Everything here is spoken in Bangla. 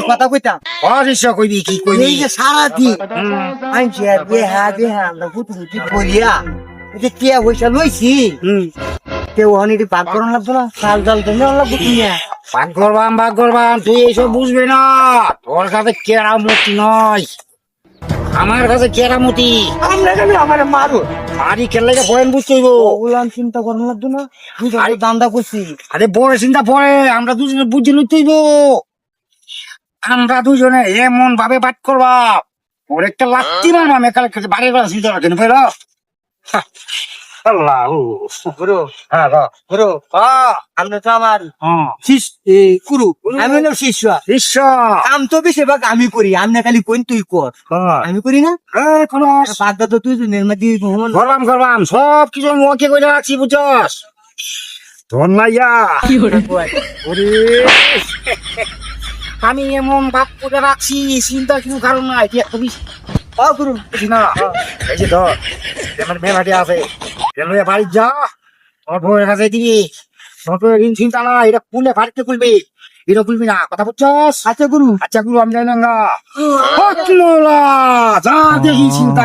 কথা কইতাম কইবি কি কইবি এই যে সারাদিন আনছি আর বেহা বেহা আমরা বুঝি বলিয়া এই যে টিয়া পয়সা লইছি কেউ অনেক ভাগ করানো লাগতো না চাল ডাল তো নেওয়া লাগতো না ভাগ করবাম তুই এইসব বুঝবি না। তোর কাছে কেরামতি নয়, আমার কাছে কেরামতি। আমরা কেন আমার মারো মারি খেললে পয়েন্ট বুঝতে হইব। ওগুলান চিন্তা করানো লাগতো না দুজন দান্দা করছি আরে পরে চিন্তা পরে, আমরা দুজনে বুঝে লইতে হইব। আমরা দুজনে এমন ভাবে বাট করবা ওর একটা লাত্তি মারবা মেকালে খেতে বাড়ির বেলা চিন্তা রাখেন পেল। আল্লাহ গুরু হ্যাঁ গুরু আমরা তো আমার হ্যাঁ কুরু আমি হলাম শিষ্য ঈশ্বর কাম তো বেশিরভাগ আমি করি আমি খালি কইন তুই কর আমি করি না বাগদা তো তুই নির্মাতি ভ্রমণ করবাম সব কিছু আমি ওকে করে রাখছি বুঝছস। ধন্যাইয়া ওরে আমি এমন বাপ করে রাখছি চিন্তার কিছু কারণ নাই। তুমি গুরু বুঝি না এই যে ধর আমার মেয়ে ভাটি আছে বাড়ি যা তোমার বউয়ের কাছে দিবি। চিন্তা না, এটা খুলে বাড়িতে খুলবি, এটা খুলবি না, কথা বুঝছস। আচ্ছা গুরু আচ্ছা গুরু আমি জানি না যা দেখি চিন্তা